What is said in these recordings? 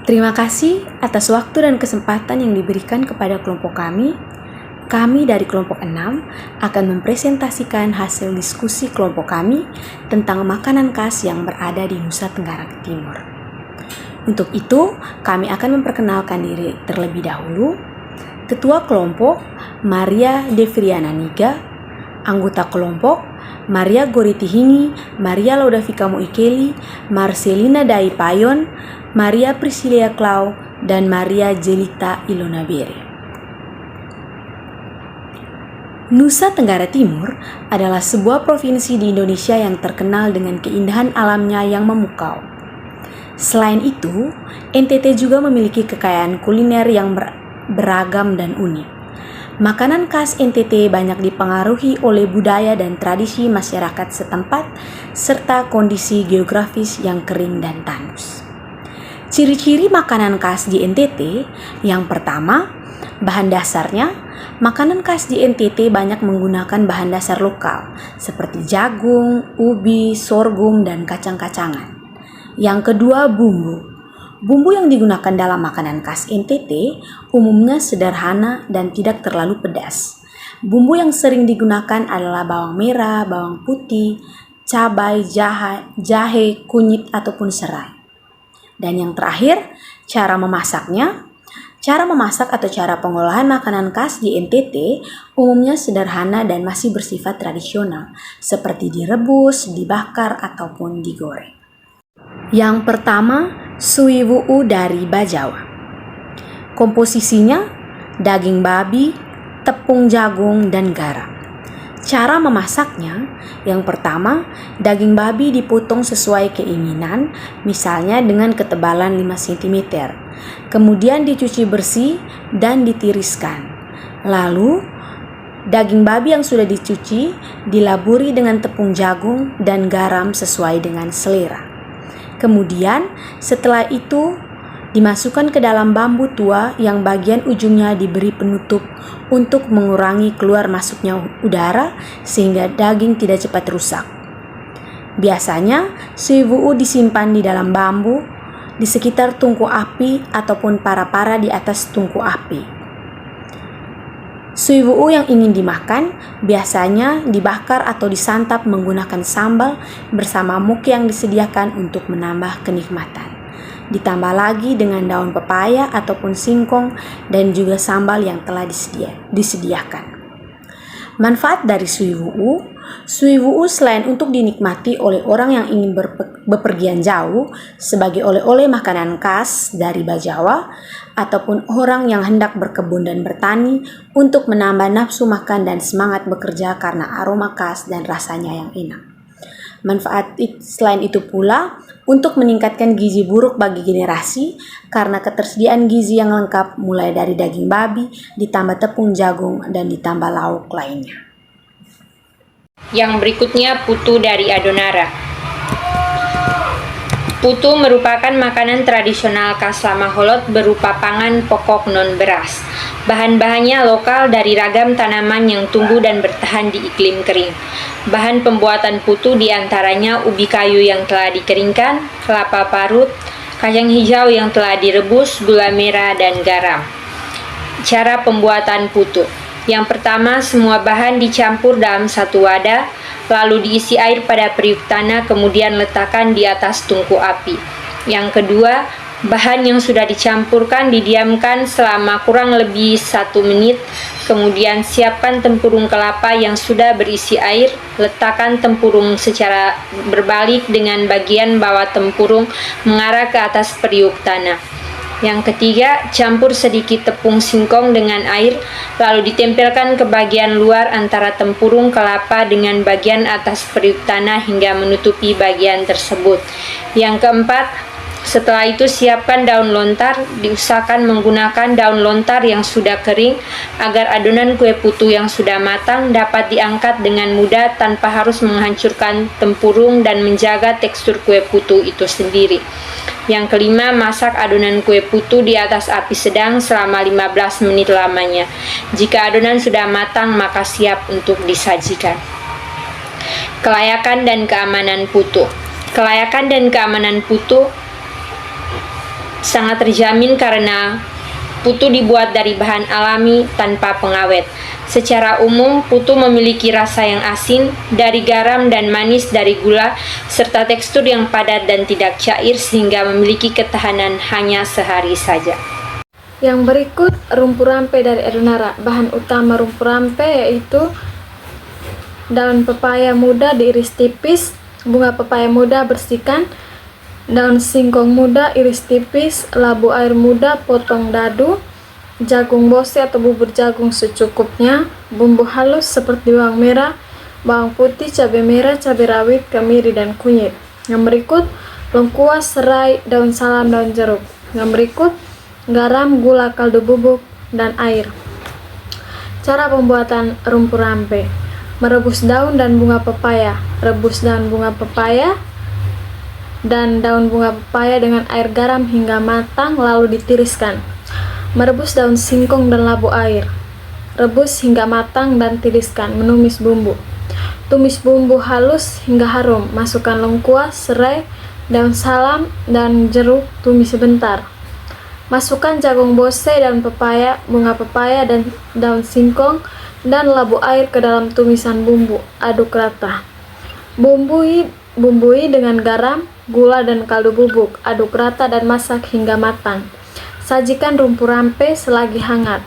Terima kasih atas waktu dan kesempatan yang diberikan kepada kelompok kami. Kami dari kelompok 6 akan mempresentasikan hasil diskusi kelompok kami tentang makanan khas yang berada di Nusa Tenggara Timur. Untuk itu, kami akan memperkenalkan diri terlebih dahulu. Ketua kelompok, Maria Devriana Niga. Anggota kelompok, Maria Goritihingi, Maria Laudavika Muikeli, Marcelina Dai Payon, Maria Priscilia Klau, dan Maria Jelita Ilona Bere. Nusa Tenggara Timur adalah sebuah provinsi di Indonesia yang terkenal dengan keindahan alamnya yang memukau. Selain itu, NTT juga memiliki kekayaan kuliner yang beragam dan unik. Makanan khas NTT banyak dipengaruhi oleh budaya dan tradisi masyarakat setempat serta kondisi geografis yang kering dan tandus. Ciri-ciri makanan khas di NTT, yang pertama, bahan dasarnya, makanan khas di NTT banyak menggunakan bahan dasar lokal seperti jagung, ubi, sorghum, dan kacang-kacangan. Yang kedua, bumbu. Bumbu yang digunakan dalam makanan khas NTT umumnya sederhana dan tidak terlalu pedas. Bumbu yang sering digunakan adalah bawang merah, bawang putih, cabai, jahe, kunyit, ataupun serai. Dan yang terakhir, cara memasaknya. Cara memasak atau cara pengolahan makanan khas di NTT umumnya sederhana dan masih bersifat tradisional, seperti direbus, dibakar, ataupun digoreng. Yang pertama, suiwu'u dari Bajawa. Komposisinya, daging babi, tepung jagung, dan garam. Cara memasaknya, yang pertama, daging babi dipotong sesuai keinginan, misalnya dengan ketebalan 5 cm. Kemudian dicuci bersih dan ditiriskan. Lalu, daging babi yang sudah dicuci dilaburi dengan tepung jagung dan garam sesuai dengan selera. Kemudian, setelah itu dimasukkan ke dalam bambu tua yang bagian ujungnya diberi penutup untuk mengurangi keluar masuknya udara sehingga daging tidak cepat rusak. Biasanya, suiwu'u disimpan di dalam bambu di sekitar tungku api ataupun para-para di atas tungku api. Suiwu'u yang ingin dimakan biasanya dibakar atau disantap menggunakan sambal bersama muk yang disediakan untuk menambah kenikmatan. Ditambah lagi dengan daun pepaya ataupun singkong dan juga sambal yang telah disediakan. Manfaat dari suiwu'u selain untuk dinikmati oleh orang yang ingin bepergian jauh sebagai oleh-oleh makanan khas dari Bajawa ataupun orang yang hendak berkebun dan bertani untuk menambah nafsu makan dan semangat bekerja karena aroma khas dan rasanya yang enak. Manfaat selain itu pula untuk meningkatkan gizi buruk bagi generasi karena ketersediaan gizi yang lengkap mulai dari daging babi, ditambah tepung jagung, dan ditambah lauk lainnya. Yang berikutnya, putu dari Adonara. Putu merupakan makanan tradisional khas Lamaholot berupa pangan pokok non-beras. Bahan-bahannya lokal dari ragam tanaman yang tumbuh dan bertahan di iklim kering. Bahan pembuatan putu diantaranya ubi kayu yang telah dikeringkan, kelapa parut, kacang hijau yang telah direbus, gula merah, dan garam. Cara pembuatan putu. Yang pertama, semua bahan dicampur dalam satu wadah, lalu diisi air pada periuk tanah, kemudian letakkan di atas tungku api. Yang kedua, bahan yang sudah dicampurkan didiamkan selama kurang lebih 1 menit, kemudian siapkan tempurung kelapa yang sudah berisi air, letakkan tempurung secara berbalik dengan bagian bawah tempurung mengarah ke atas periuk tanah. Yang ketiga, campur sedikit tepung singkong dengan air, lalu ditempelkan ke bagian luar antara tempurung kelapa dengan bagian atas periuk tanah hingga menutupi bagian tersebut. Yang keempat, setelah itu siapkan daun lontar, diusahakan menggunakan daun lontar yang sudah kering agar adonan kue putu yang sudah matang dapat diangkat dengan mudah tanpa harus menghancurkan tempurung dan menjaga tekstur kue putu itu sendiri. Yang kelima, masak adonan kue putu di atas api sedang selama 15 menit lamanya. Jika adonan sudah matang, maka siap untuk disajikan. Kelayakan dan keamanan putu. Kelayakan dan keamanan putu sangat terjamin karena putu dibuat dari bahan alami tanpa pengawet. Secara umum, putu memiliki rasa yang asin dari garam dan manis dari gula, serta tekstur yang padat dan tidak cair sehingga memiliki ketahanan hanya sehari saja. Yang berikut rumpu rampe dari Adonara. Bahan utama rumpu rampe yaitu daun pepaya muda diiris tipis, bunga pepaya muda bersihkan, daun singkong muda iris tipis, labu air muda potong dadu, jagung bose atau bubur jagung secukupnya, bumbu halus seperti bawang merah, bawang putih, cabai merah, cabai rawit, kemiri, dan kunyit. Yang berikut lengkuas, serai, daun salam, daun jeruk. Yang berikut garam, gula, kaldu bubuk, dan air. Cara pembuatan rumpu rampe: merebus daun dan bunga pepaya. Rebus daun bunga pepaya dan daun bunga pepaya dengan air garam hingga matang lalu ditiriskan. Merebus daun singkong dan labu air. Rebus hingga matang dan tiriskan. Menumis bumbu. Tumis bumbu halus hingga harum. Masukkan lengkuas, serai, daun salam, dan jeruk, tumis sebentar. Masukkan jagung bose, daun pepaya, bunga pepaya, dan daun singkong dan labu air ke dalam tumisan bumbu. Aduk rata. Bumbui dengan garam, gula, dan kaldu bubuk. Aduk rata dan masak hingga matang. Sajikan rumpu rampe selagi hangat.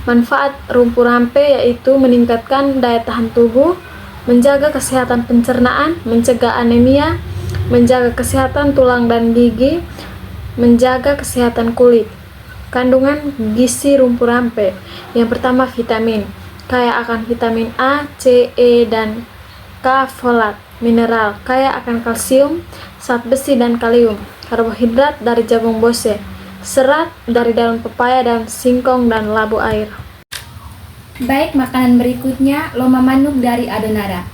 Manfaat rumpu rampe yaitu meningkatkan daya tahan tubuh, menjaga kesehatan pencernaan, mencegah anemia, menjaga kesehatan tulang dan gigi, menjaga kesehatan kulit. Kandungan gizi rumpu rampe: yang pertama, vitamin, kaya akan vitamin A, C, E, dan K. Folat. Mineral, kaya akan kalsium, zat besi, dan kalium. Karbohidrat dari jagung bose. Serat dari daun pepaya, daun singkong, dan labu air. Baik, makanan berikutnya loma manuk dari Adonara.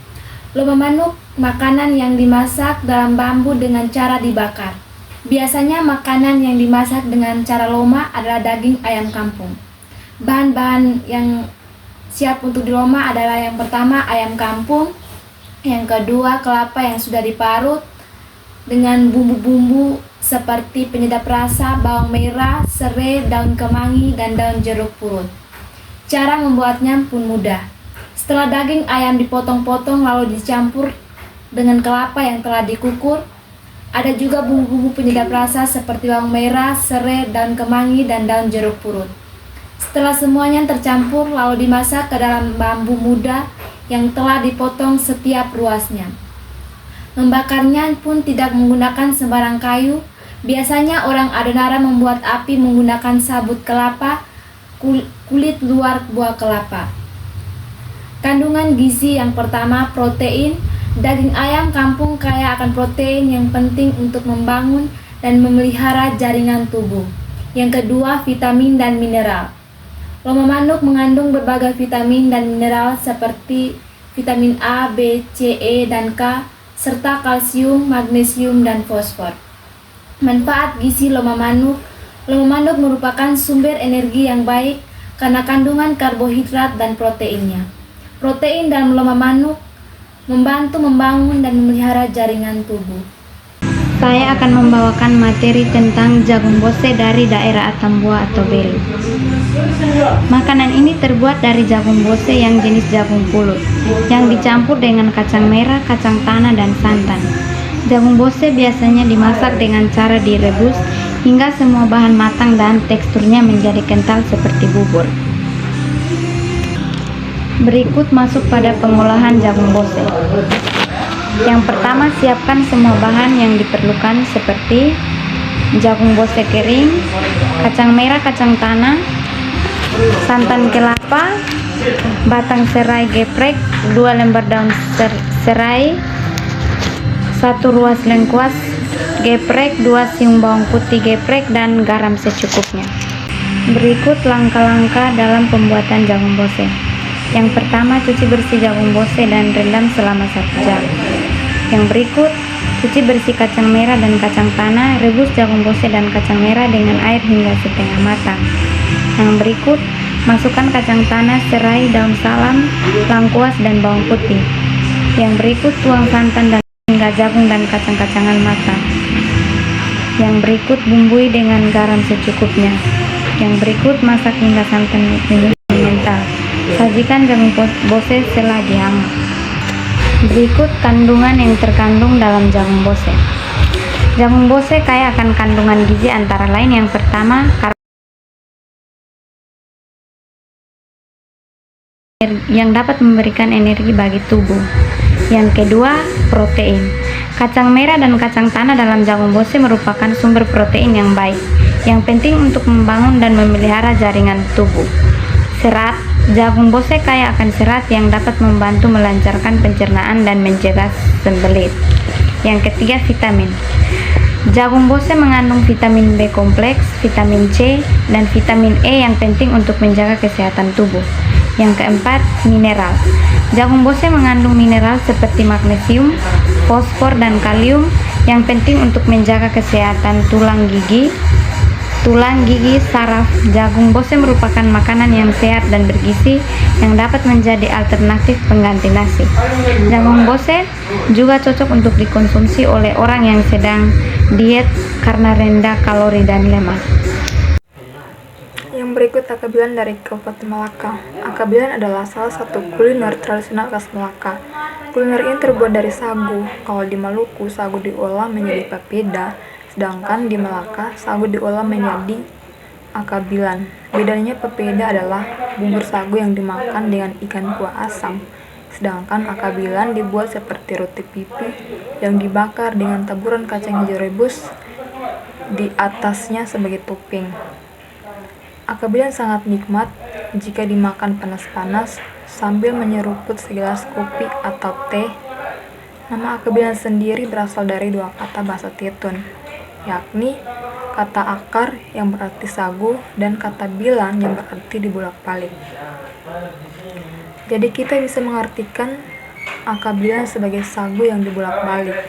Loma manuk makanan yang dimasak dalam bambu dengan cara dibakar. Biasanya makanan yang dimasak dengan cara loma adalah daging ayam kampung. Bahan-bahan yang siap untuk diloma adalah yang pertama ayam kampung, yang kedua kelapa yang sudah diparut dengan bumbu-bumbu seperti penyedap rasa, bawang merah, serai, daun kemangi, dan daun jeruk purut. Cara membuatnya pun mudah. Setelah daging ayam dipotong-potong lalu dicampur dengan kelapa yang telah dikukur, ada juga bumbu-bumbu penyedap rasa seperti bawang merah, serai, daun kemangi, dan daun jeruk purut. Setelah semuanya tercampur lalu dimasak ke dalam bambu muda yang telah dipotong setiap ruasnya. Membakarnya pun tidak menggunakan sembarang kayu. Biasanya orang Adonara membuat api menggunakan sabut kelapa, kulit luar buah kelapa. Kandungan gizi: yang pertama, protein. Daging ayam kampung kaya akan protein yang penting untuk membangun dan memelihara jaringan tubuh. Yang kedua, vitamin dan mineral. Loma manuk mengandung berbagai vitamin dan mineral seperti vitamin A, B, C, E, dan K, serta kalsium, magnesium, dan fosfor. Manfaat gizi loma manuk: loma manuk merupakan sumber energi yang baik karena kandungan karbohidrat dan proteinnya. Protein dalam loma manuk membantu membangun dan memelihara jaringan tubuh. Saya akan membawakan materi tentang jagung bose dari daerah Atambua atau Belu. Makanan ini terbuat dari jagung bose yang jenis jagung pulut, yang dicampur dengan kacang merah, kacang tanah, dan santan. Jagung bose biasanya dimasak dengan cara direbus hingga semua bahan matang dan teksturnya menjadi kental seperti bubur. Berikut masuk pada pengolahan jagung bose. Yang pertama, siapkan semua bahan yang diperlukan seperti jagung bose kering, kacang merah, kacang tanah, santan kelapa, batang serai geprek, 2 lembar daun serai, 1 ruas lengkuas geprek, 2 siung bawang putih geprek, dan garam secukupnya. Berikut langkah-langkah dalam pembuatan jagung bose. Yang pertama, cuci bersih jagung bose dan rendam selama 1 jam. Yang berikut, cuci bersih kacang merah dan kacang tanah, rebus jagung bose dan kacang merah dengan air hingga setengah matang. Yang berikut, masukkan kacang tanah, serai, daun salam, lengkuas, dan bawang putih. Yang berikut, tuang santan dan hingga jagung dan kacang-kacangan matang. Yang berikut bumbui dengan garam secukupnya. Yang berikut masak hingga santan mengental. Sajikan jagung bose setelah dihangat. Berikut kandungan yang terkandung dalam jagung bose. Jagung bose kaya akan kandungan gizi antara lain yang pertama, yang dapat memberikan energi bagi tubuh. Yang kedua, protein. Kacang merah dan kacang tanah dalam jagung bose merupakan sumber protein yang baik, yang penting untuk membangun dan memelihara jaringan tubuh. Serat. Jagung bose kaya akan serat yang dapat membantu melancarkan pencernaan dan mencegah sembelit. Yang ketiga, vitamin. Jagung bose mengandung vitamin B kompleks, vitamin C, dan vitamin E yang penting untuk menjaga kesehatan tubuh. Yang keempat, mineral. Jagung bose mengandung mineral seperti magnesium, fosfor, dan kalium yang penting untuk menjaga kesehatan tulang gigi, saraf. Jagung bose merupakan makanan yang sehat dan bergizi yang dapat menjadi alternatif pengganti nasi. Jagung bose juga cocok untuk dikonsumsi oleh orang yang sedang diet karena rendah kalori dan lemak. Yang berikut akabilan dari Kabupaten Malaka. Akabilan adalah salah satu kuliner tradisional khas Malaka. Kuliner ini terbuat dari sagu. Kalau di Maluku, sagu diolah menjadi papeda, sedangkan di Malaka, sagu diolah menjadi akabilan. Bedanya papeda adalah bubur sagu yang dimakan dengan ikan kuah asam, sedangkan akabilan dibuat seperti roti pipi yang dibakar dengan taburan kacang hijau rebus di atasnya sebagai topping. Akabilan sangat nikmat jika dimakan panas-panas sambil menyeruput segelas kopi atau teh. Nama akabilan sendiri berasal dari dua kata bahasa Tetun, yakni kata akar yang berarti sagu dan kata bilan yang berarti dibolak-balik. Jadi kita bisa mengartikan akabilan sebagai sagu yang dibolak-balik.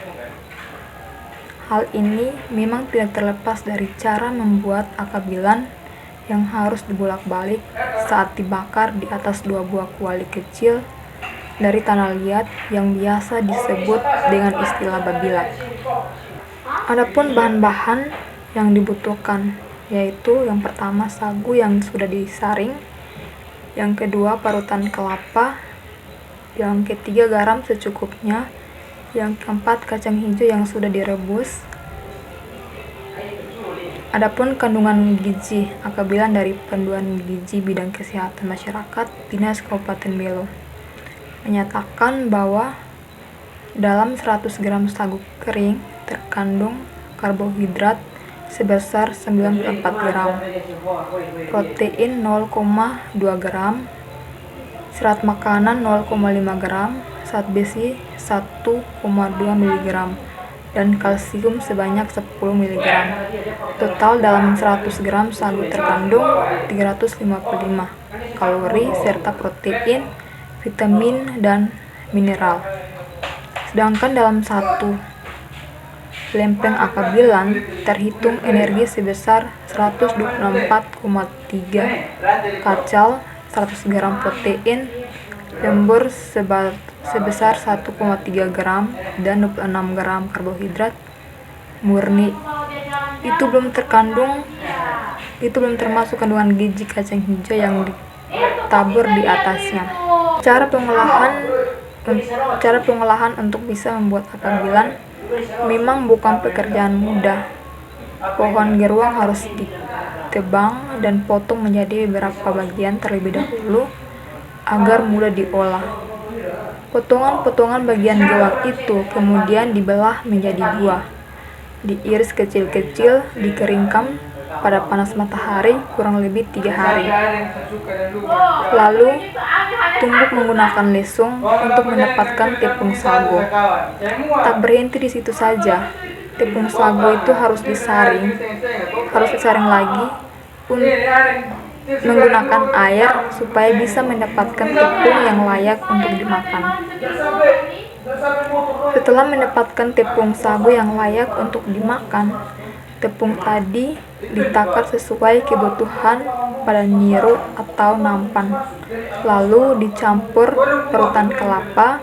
Hal ini memang tidak terlepas dari cara membuat akabilan yang harus dibolak-balik saat dibakar di atas dua buah kuali kecil dari tanah liat yang biasa disebut dengan istilah babilak. Adapun bahan-bahan yang dibutuhkan yaitu yang pertama sagu yang sudah disaring, yang kedua parutan kelapa, yang ketiga garam secukupnya, yang keempat kacang hijau yang sudah direbus. Adapun kandungan gizi akabilan dari Panduan Gizi Bidang Kesehatan Masyarakat Dinas Kabupaten Belo menyatakan bahwa dalam 100 gram sagu kering terkandung karbohidrat sebesar 94 gram, protein 0,2 gram, serat makanan 0,5 gram, zat besi 1,2 mg, dan kalsium sebanyak 10 mg. Total dalam 100 gram sagu terkandung 355 kalori serta protein, vitamin, dan mineral. Sedangkan dalam satu lempeng akabilan terhitung energi sebesar 124,3 kacal, 100 gram protein, lembur sebesar 1,3 gram, dan 26 gram karbohidrat murni. Itu belum termasuk kandungan gizi kacang hijau yang ditabur di atasnya. Cara pengolahan untuk bisa membuat akabilan memang bukan pekerjaan mudah. Pohon geruang harus ditebang dan potong menjadi beberapa bagian terlebih dahulu agar mudah diolah. Potongan-potongan bagian geruang itu kemudian dibelah menjadi buah, diiris kecil-kecil, dikeringkan pada panas matahari kurang lebih 3 hari. Lalu tumbuk menggunakan lesung untuk mendapatkan tepung sagu. Tak berhenti di situ saja, tepung sagu itu harus disaring lagi menggunakan air supaya bisa mendapatkan tepung yang layak untuk dimakan. Setelah mendapatkan tepung sagu yang layak untuk dimakan, Tepung tadi ditakar sesuai kebutuhan pada nyiru atau nampan, lalu dicampur parutan kelapa,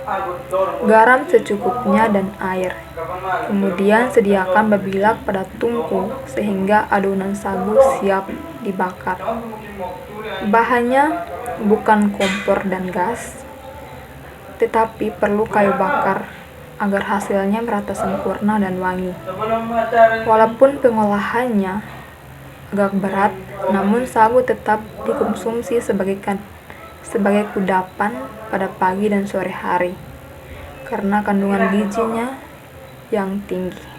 garam secukupnya, dan air. Kemudian sediakan babilak pada tungku sehingga adonan sagu siap dibakar. Bahannya bukan kompor dan gas, tetapi perlu kayu bakar agar hasilnya merata sempurna dan wangi. Walaupun pengolahannya agak berat, namun sagu tetap dikonsumsi sebagai kudapan pada pagi dan sore hari karena kandungan gizinya yang tinggi.